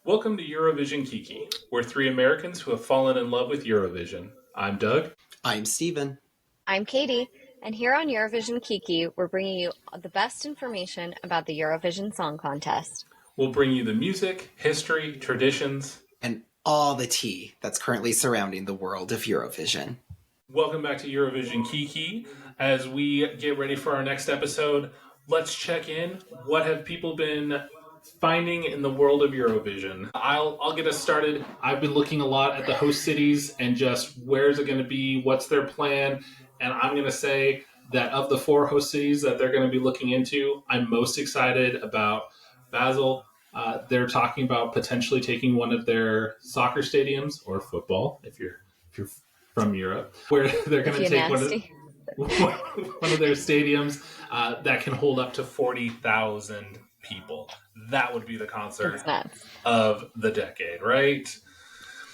Welcome to Eurovision Kiki. We're three Americans who have fallen in love with Eurovision. I'm Doug. I'm Steven. I'm Katie, and here on Eurovision Kiki, we're bringing you the best information about the Eurovision Song Contest. We'll bring you the music, history, traditions, and all the tea that's currently surrounding the world of Eurovision. Welcome back to Eurovision Kiki. As we get ready for our next episode, let's check in. What have people been finding in the world of Eurovision? I'll get us started. I've been looking a lot at the host cities and just where's it going to be, what's their plan, and I'm going to say that of the four host cities that they're going to be looking into, I'm most excited about Basel. They're talking about potentially taking one of their soccer stadiums or football, if you're from Europe, where they're going to take one of their stadiums that can hold up to 40,000 people. That would be the concert of the decade, right?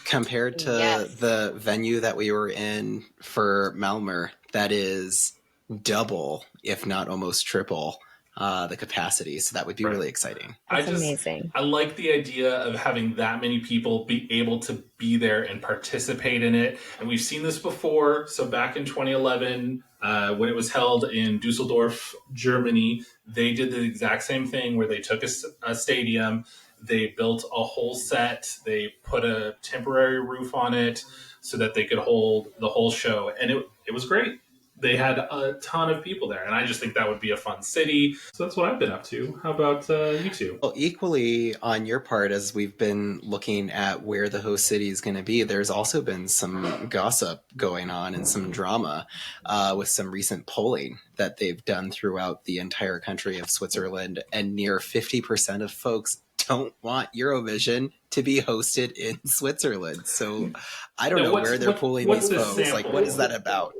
Compared to the venue that we were in for Malmö, that is double, if not almost triple, the capacity. So that would be really exciting. It's amazing. I like the idea of having that many people be able to be there and participate in it. And we've seen this before. So back in 2011, when it was held in Dusseldorf, Germany, they did the exact same thing where they took a stadium, they built a whole set, they put a temporary roof on it so that they could hold the whole show. And it was great. They had a ton of people there, and I just think that would be a fun city. So that's what I've been up to. How about you two? Well, equally on your part, as we've been looking at where the host city is going to be, there's also been some gossip going on and some drama with some recent polling that they've done throughout the entire country of Switzerland, and near 50% of folks don't want Eurovision to be hosted in Switzerland. So I don't know where they're polling these folks. Sample? Like, what is that about?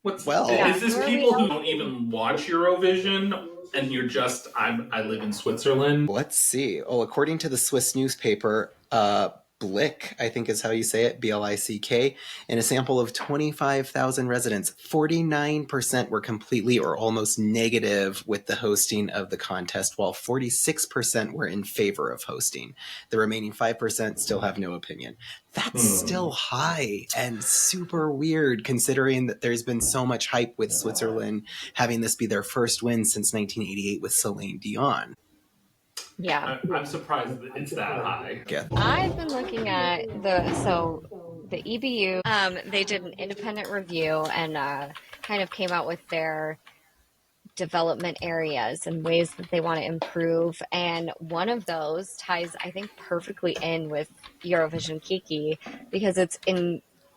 Is this people who don't even watch Eurovision and you're just, I live in Switzerland? Let's see. Oh, according to the Swiss newspaper, Blick, I think is how you say it, Blick, in a sample of 25,000 residents, 49% were completely or almost negative with the hosting of the contest, while 46% were in favor of hosting. The remaining 5% still have no opinion. That's still high and super weird, considering that there's been so much hype with Switzerland having this be their first win since 1988 with Celine Dion. Yeah. I'm surprised that it's that high. Yeah. I've been looking at the EBU, they did an independent review and kind of came out with their development areas and ways that they want to improve. And one of those ties, I think, perfectly in with Eurovision Kiki because it's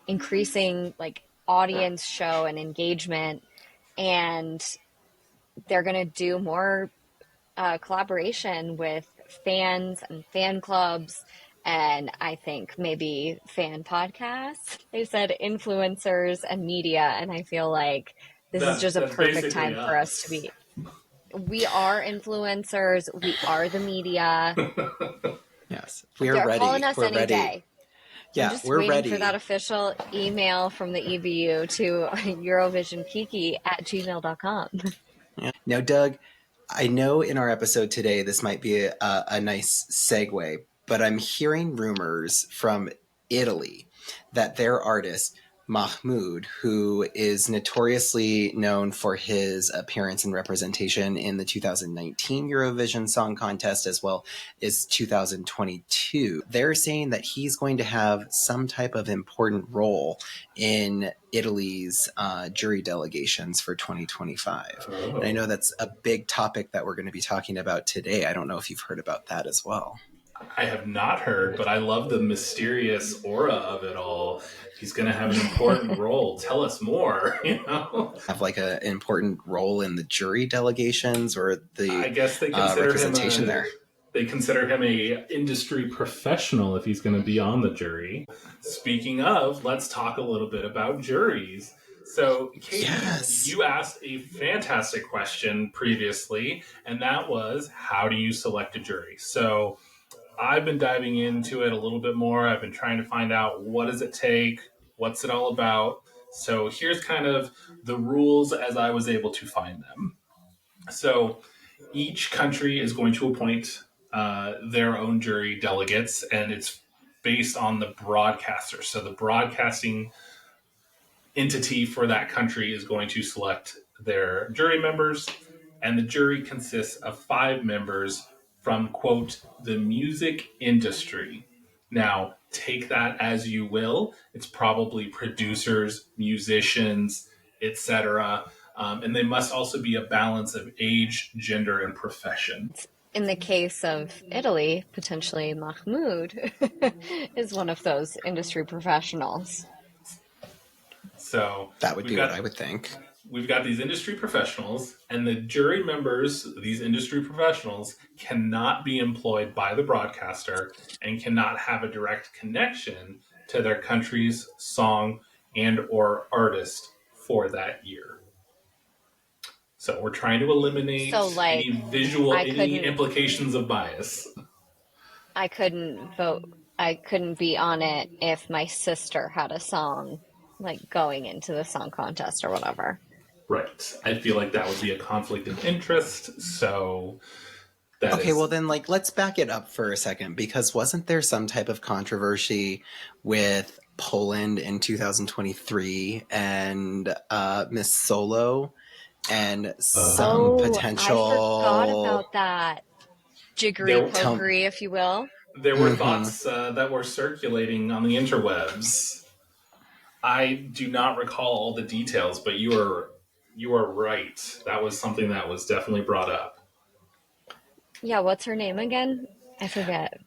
increasing like audience show and engagement, and they're going to do more collaboration with fans and fan clubs, and I think maybe fan podcasts. They said influencers and media, and I feel like this is just a perfect time for us to be. We are influencers. We are the media. Yes, we are They're ready. calling us we're any ready. day. Yeah, I'm just we're waiting ready for that official email from the EBU to eurovisionkiki@gmail.com. Yeah. Now, Doug, I know in our episode today, this might be a nice segue, but I'm hearing rumors from Italy that their artist, Mahmoud, who is notoriously known for his appearance and representation in the 2019 Eurovision Song Contest as well as 2022, they're saying that he's going to have some type of important role in Italy's jury delegations for 2025. And I know that's a big topic that we're going to be talking about today. I don't know if you've heard about that as well. I have not heard, but I love the mysterious aura of it all. He's going to have an important role. Tell us more, Have like an important role in the jury delegations or the I guess they consider representation there. They consider him a industry professional if he's going to be on the jury. Speaking of, let's talk a little bit about juries. So, Katie, you asked a fantastic question previously, and that was, how do you select a jury? So I've been diving into it a little bit more. I've been trying to find out, what does it take? What's it all about? So here's kind of the rules as I was able to find them. So each country is going to appoint their own jury delegates, and it's based on the broadcaster. So the broadcasting entity for that country is going to select their jury members, and the jury consists of 5 members from, quote, the music industry. Now, take that as you will. It's probably producers, musicians, etc. And they must also be a balance of age, gender, and profession. In the case of Italy, potentially Mahmoud is one of those industry professionals. So that would be what I would think. We've got these industry professionals, and the jury members, these industry professionals, cannot be employed by the broadcaster and cannot have a direct connection to their country's song and or artist for that year. So we're trying to eliminate any implications of bias. I couldn't vote. I couldn't be on it if my sister had a song, like, going into the song contest or whatever. Right. I feel like that would be a conflict of interest. So well then, like, let's back it up for a second, because wasn't there some type of controversy with Poland in 2023 and Miss Solo and some potential... I forgot about that. Jiggery pokery, if you will. There were thoughts that were circulating on the interwebs. I do not recall all the details, but you are right. That was something that was definitely brought up. Yeah, what's her name again? I forget.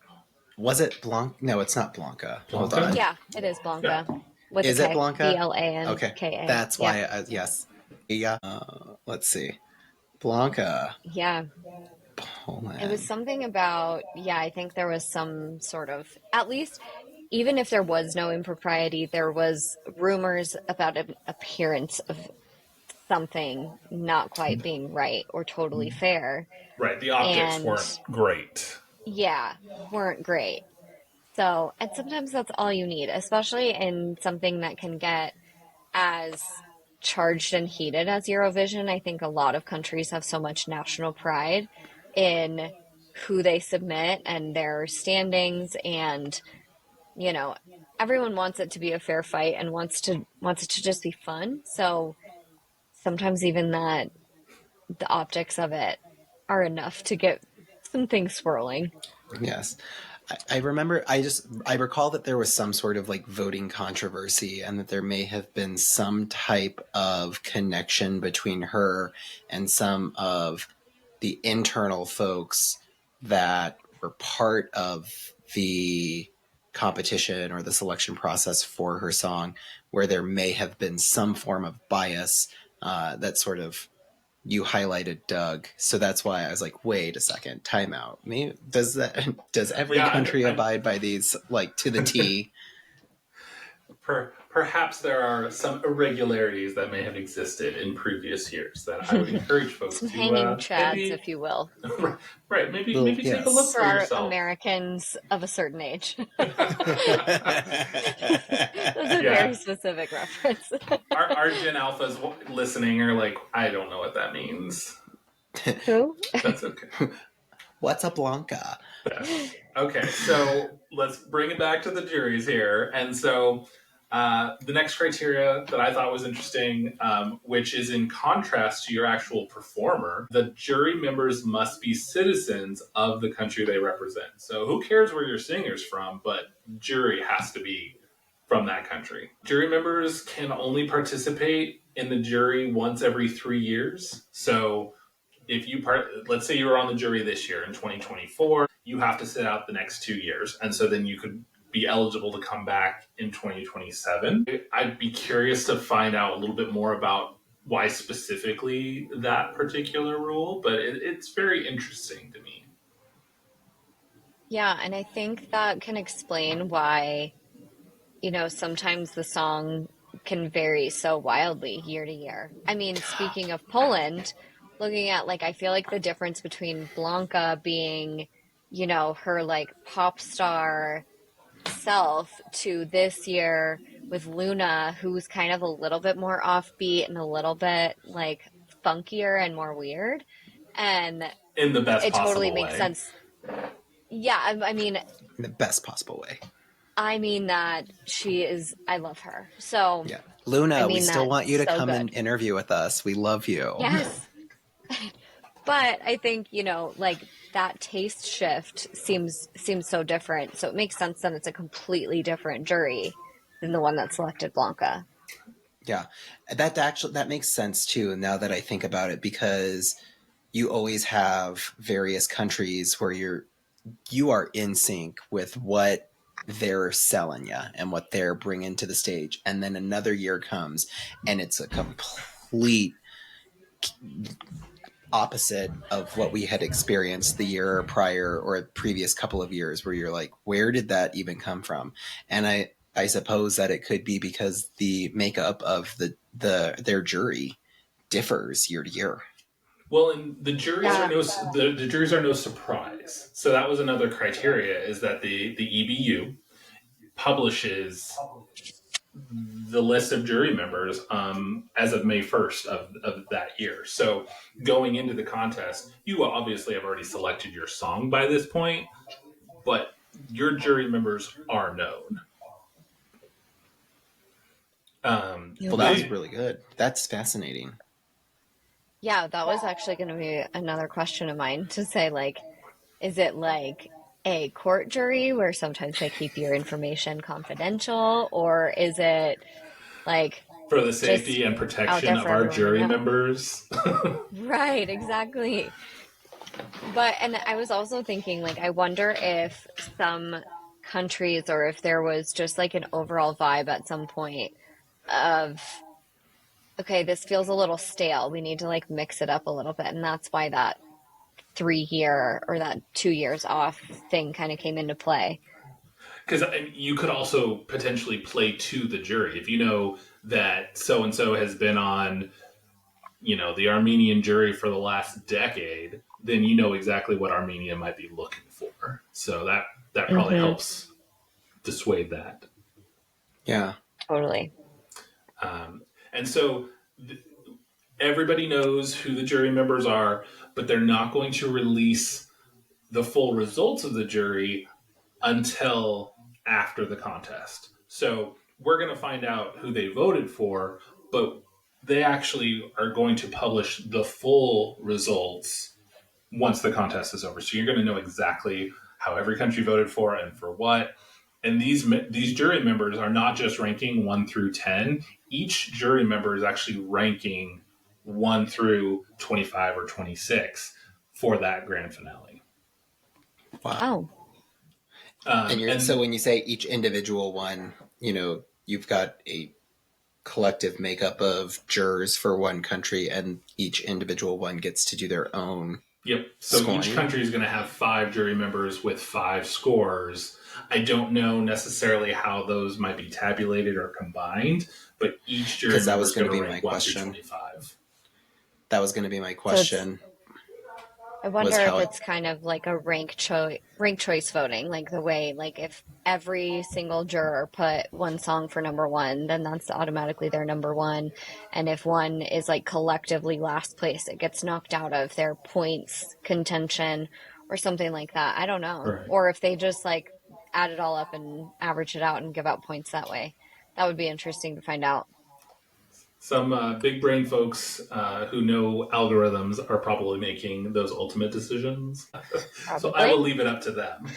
Was it Blanka? No, it's not Blanka. Hold on. Yeah, it is Blanka. Yeah. Is it Blanka? Blanka. Okay, that's why. Yes. Yeah. Let's see. Blanka. Yeah. Poland. It was something about, I think there was some sort of, at least, even if there was no impropriety, there was rumors about an appearance of something not quite being right or totally fair. Right, the optics weren't great. Yeah, weren't great. So, and sometimes that's all you need, especially in something that can get as charged and heated as Eurovision. I think a lot of countries have so much national pride in who they submit and their standings, and everyone wants it to be a fair fight and wants it to just be fun. So sometimes even that the optics of it are enough to get some things swirling. Yes. I remember, I recall that there was some sort of like voting controversy, and that there may have been some type of connection between her and some of the internal folks that were part of the competition or the selection process for her song, where there may have been some form of bias that sort of you highlighted, Doug. So that's why I was like, wait a second, time out. Does every country abide by these, like, to the T? Perhaps there are some irregularities that may have existed in previous years that I would encourage folks some to hanging chads, if you will. Right, maybe take a look for yourself. Our Americans of a certain age. That's a very specific reference. Our Gen Alphas listening are like, I don't know what that means. Who? That's okay. What's a Blanka? Okay, so let's bring it back to the juries here. And so the next criteria that I thought was interesting, which is in contrast to your actual performer, the jury members must be citizens of the country they represent. So who cares where your singer's from, but jury has to be from that country. Jury members can only participate in the jury once every 3 years. So if let's say you were on the jury this year in 2024, you have to sit out the next 2 years. And so then you could be eligible to come back in 2027. I'd be curious to find out a little bit more about why specifically that particular rule, but it's very interesting to me. Yeah, and I think that can explain why, sometimes the song can vary so wildly year to year. I mean, speaking of Poland, looking at, I feel like the difference between Blanka being, her, pop star self to this year with Luna, who's kind of a little bit more offbeat and a little bit, funkier and more weird. And in the best it possible totally way. makes sense. Yeah, I mean, in the best possible way. I mean that she is. I love her. So Yeah. I Luna, we mean still that want you to so come and good. interview with us. We love you. Yes, but I think like that taste shift seems so different. So it makes sense that it's a completely different jury than the one that selected Blanca. Yeah. That makes sense too, now that I think about it, because you always have various countries where you are in sync with what they're selling you and what they're bringing to the stage, and then another year comes and it's a complete opposite of what we had experienced the year prior or previous couple of years, where you're like, where did that even come from? And I suppose that it could be because the makeup of their jury differs year to year. Well, and the juries are Yeah, the juries are no surprise. So that was another criteria, is that the EBU publishes the list of jury members as of May 1st of that year. So going into the contest, you obviously have already selected your song by this point, but your jury members are known. Well, that was They really good. That's fascinating. yeah, that was actually going to be another question of mine to say, like, is it like a court jury where sometimes they keep your information confidential, or is it like for the just safety and out there protection of for our everyone to jury know? members. Right, exactly. But, and I was also thinking, like, I wonder if some countries, or if there was just like an overall vibe at some point of, okay, this feels a little stale. We need to like mix it up a little bit. And that's why that 3 year or that 2 years off thing kind of came into play. Because you could also potentially play to the jury if you know that so and so has been on, the Armenian jury for the last decade. Then you know exactly what Armenia might be looking for. So that probably Mm-hmm. helps dissuade that. Yeah. Totally. And so everybody knows who the jury members are, but they're not going to release the full results of the jury until after the contest. So we're going to find out who they voted for, but they actually are going to publish the full results once the contest is over. So you're going to know exactly how every country voted for and for what. And these jury members are not just ranking 1 through 10. Each jury member is actually ranking 1 through 25 or 26 for that grand finale. Wow. Oh, So And when you say each individual one, you've got a collective makeup of jurors for one country, and each individual one gets to do their own Yep. So each scoring. country is going to have 5 jury members with 5 scores. I don't know necessarily how those might be tabulated or combined, but each jury Because that member was is going going to to be my rank 1 through question. 25. That was going to be my so it's, question. I Was wonder if how it? it's kind of like a rank choice voting, like the way, like if every single juror put one song for number one, then that's automatically their number one. And if one is like collectively last place, it gets knocked out of their points contention or something like that. I don't know. Right. Or if they just like add it all up and average it out and give out points that way. That would be interesting to find out. Some big brain folks who know algorithms are probably making those ultimate decisions. So I will Probably. leave it up to them.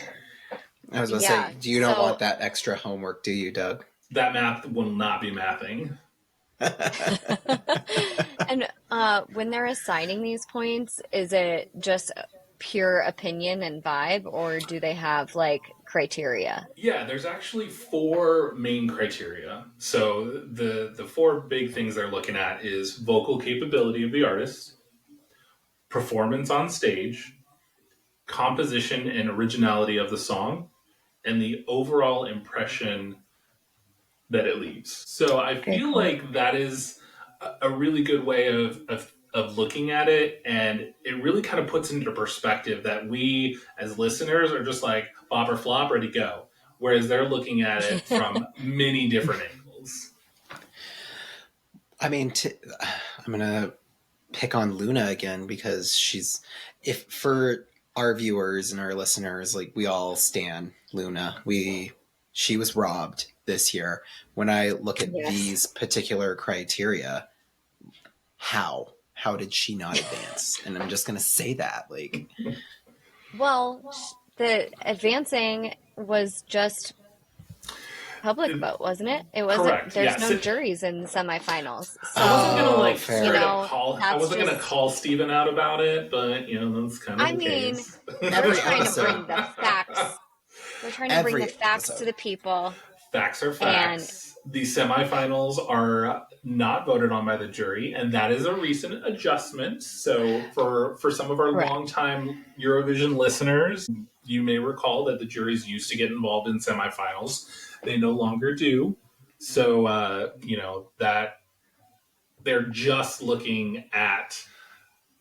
I was going to say, Yeah. you don't So want that extra homework, do you, Doug? That math will not be mathing. and when they're assigning these points, is it just pure opinion and vibe, or do they have like criteria? Yeah, there's actually 4 main criteria. So the 4 big things they're looking at is vocal capability of the artist, performance on stage, composition and originality of the song, and the overall impression that it leaves. So I Very feel cool. like that is a really good way of looking at it, and it really kind of puts into perspective that we as listeners are just like bop or flop, ready to go, whereas they're looking at it from many different angles. I mean, I'm going to pick on Luna again, because if for our viewers and our listeners, like, we all stan Luna. She was robbed this year. When I look at these particular criteria, how did she not advance? And I'm just gonna say that, like, well, the advancing was just public vote, wasn't it? It wasn't. Correct. There's Yes. no juries in the semifinals, so I wasn't gonna like fair. straight up call. I that's wasn't gonna just- call Steven out about it, but that's kind of I the mean, case. Every we're trying episode. to bring the facts. We're trying to bring Every the facts episode. to the people. Facts are facts. The semifinals are not voted on by the jury, and that is a recent adjustment. So for some of our Correct. longtime Eurovision listeners, you may recall that the juries used to get involved in semifinals. They no longer do. So that they're just looking at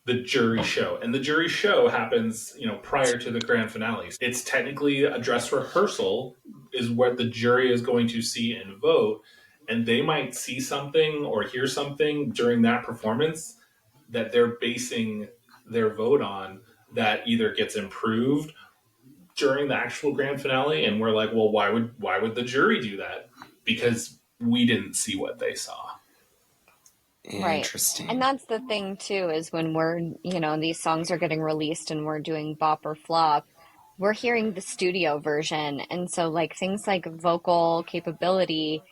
the jury show, and the jury show happens prior to the grand finale. It's technically a dress rehearsal is what the jury is going to see and vote, and they might see something or hear something during that performance that they're basing their vote on that either gets improved during the actual grand finale, and we're like, well, why would the jury do that? Because we didn't see what they saw. Interesting. Right. And that's the thing too, is when we're, these songs are getting released and we're doing bop or flop, we're hearing the studio version. And so like things like vocal capability,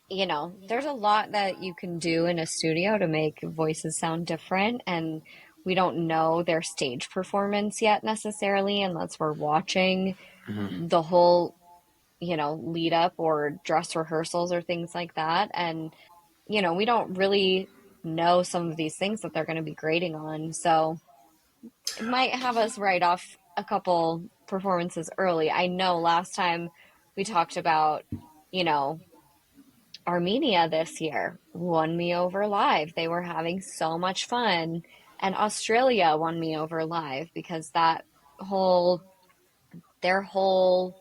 there's a lot that you can do in a studio to make voices sound different. And we don't know their stage performance yet necessarily, unless we're watching the whole, lead up or dress rehearsals or things like that. And we don't really know some of these things that they're going to be grading on. So it might have us write off a couple performances early. I know last time we talked about, Armenia this year won me over live. They were having so much fun. And Australia won me over live because their whole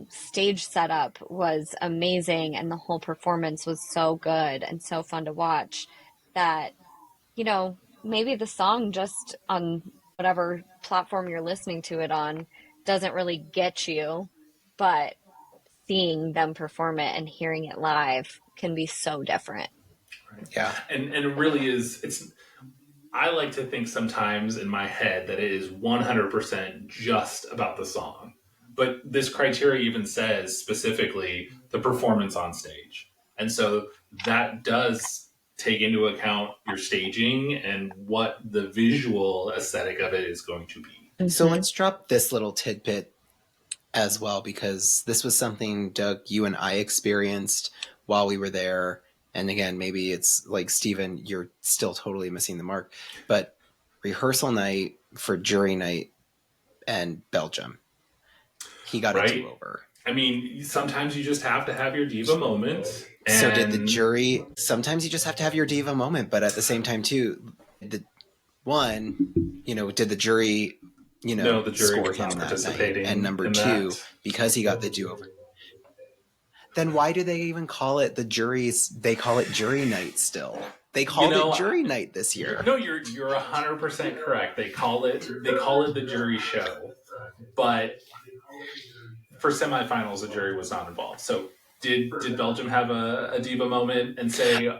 stage setup was amazing, and the whole performance was so good and so fun to watch that maybe the song just on whatever platform you're listening to it on doesn't really get you, but seeing them perform it and hearing it live can be so different. Yeah. And it really is. I like to think sometimes in my head that it is 100% just about the song. But this criteria even says specifically the performance on stage. And so that does take into account your staging and what the visual aesthetic of it is going to be. So let's drop this little tidbit as well, because this was something, Doug, you and I experienced while we were there. And again, maybe it's like, Steven, you're still totally missing the mark. But rehearsal night for jury night and Belgium, he got a do-over. I mean, sometimes you just have to have your diva moment. So did the jury. Sometimes you just have to have your diva moment, but at the same time, too, did the jury, no, the jury score was him not that participating. night? And number two, because he got the do-over. Then why do they even call it the jury's? They call it jury night still. They called it jury night this year. No, you're 100% correct. They call it the jury show, but for semifinals, the jury was not involved. So did Belgium have a diva moment and say,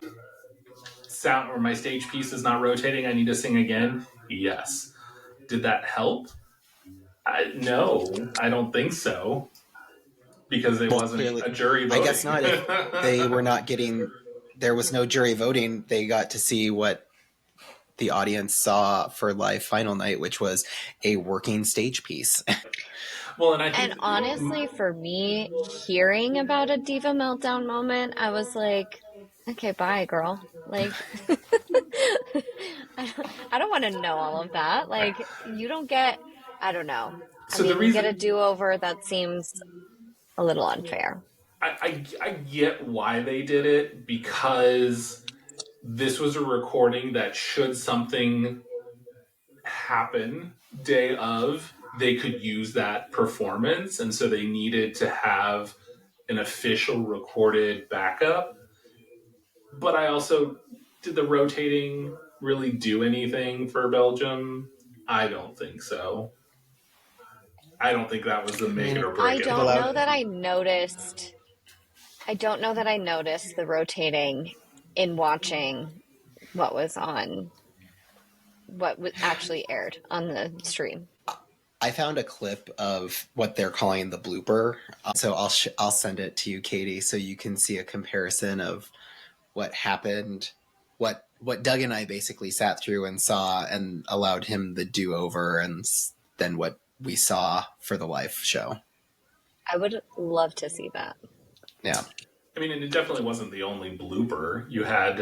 "Sound or my stage piece is not rotating. I need to sing again"? Yes. Did that help? No, I don't think so. Because it wasn't clearly a jury voting. I guess not. If they were not getting, there was no jury voting, they got to see what the audience saw for live final night, which was a working stage piece. Well, and honestly, for me, hearing about a diva meltdown moment, I was like, okay, bye, girl. Like, I don't want to know all of that. Like, you don't get, I don't know. So you get a do-over, that seems a little unfair. I get why they did it, because this was a recording that should something happen day of, they could use that performance, and so they needed to have an official recorded backup. But I also, did the rotating really do anything for Belgium? I don't think so. I don't think that was the make it or I break it don't allowed- know moment. that I noticed. I don't know that I noticed the rotating in watching what was on, what was actually aired on the stream. I found a clip of what they're calling the blooper, so I'll send it to you, Katie, so you can see a comparison of what happened, what Doug and I basically sat through and saw, and allowed him the do over, and then what we saw for the live show. I would love to see that. Yeah. I mean, and it definitely wasn't the only blooper. You had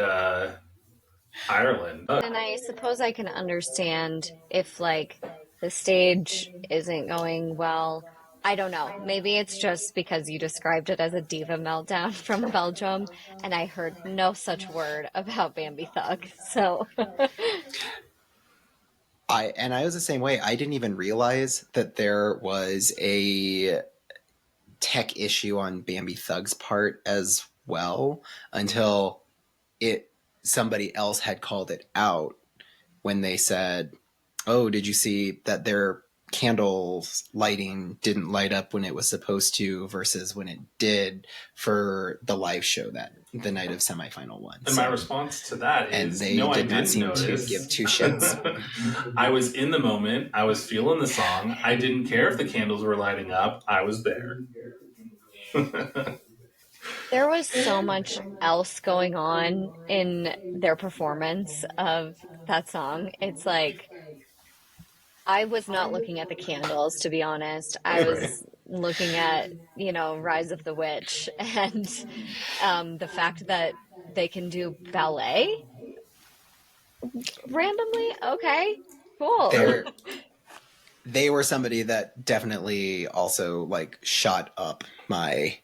Ireland. And I suppose I can understand if, like, the stage isn't going well. I don't know. Maybe it's just because you described it as a diva meltdown from Belgium, and I heard no such word about Bambi Thug. So, I was the same way. I didn't even realize that there was a tech issue on Bambi Thug's part as well until somebody else had called it out when they said, "Oh, did you see that their candles lighting didn't light up when it was supposed to versus when it did for the live show that the night of semifinal one?" And my response to that and is, they no, I did not didn't seem notice. to give two shits. I was in the moment. I was feeling the song. I didn't care if the candles were lighting up. I was there. there was so much else going on in their performance of that song. It's like I was not looking at the candles, to be honest. I was looking at, Rise of the Witch and the fact that they can do ballet randomly. Okay, cool. They were somebody that definitely also like shot up my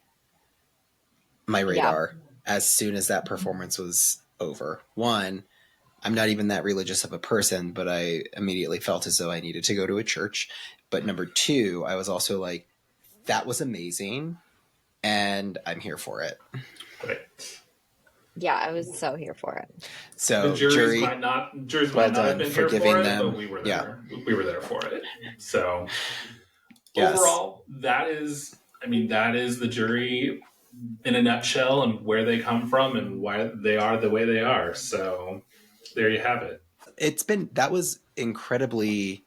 radar as soon as that performance was over. One, I'm not even that religious of a person, but I immediately felt as though I needed to go to a church. But number two, I was also like, that was amazing, and I'm here for it. Right. Yeah, I was so here for it. So The juries jury, might not well have done been for here giving for it, them. but we were there. Yeah. We were there for it. So Yes. overall, that is the jury in a nutshell, and where they come from and why they are the way they are. So there you have it. That was incredibly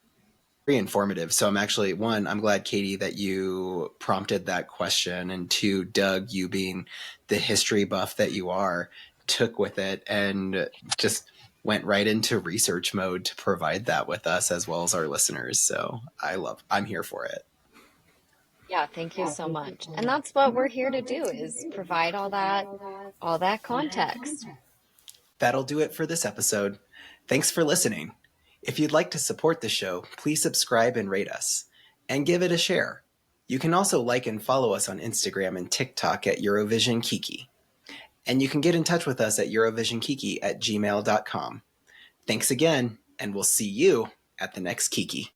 very informative. So I'm glad, Katie, that you prompted that question, and two, Doug, you being the history buff that you are, took with it and just went right into research mode to provide that with us as well as our listeners. So I'm here for it. Yeah, thank you so much. And that's what we're here to do, is provide all that context. That'll do it for this episode. Thanks for listening. If you'd like to support the show, please subscribe and rate us, and give it a share. You can also like and follow us on Instagram and TikTok at Eurovision Kiki. And you can get in touch with us at eurovisionkiki@gmail.com. Thanks again, and we'll see you at the next Kiki.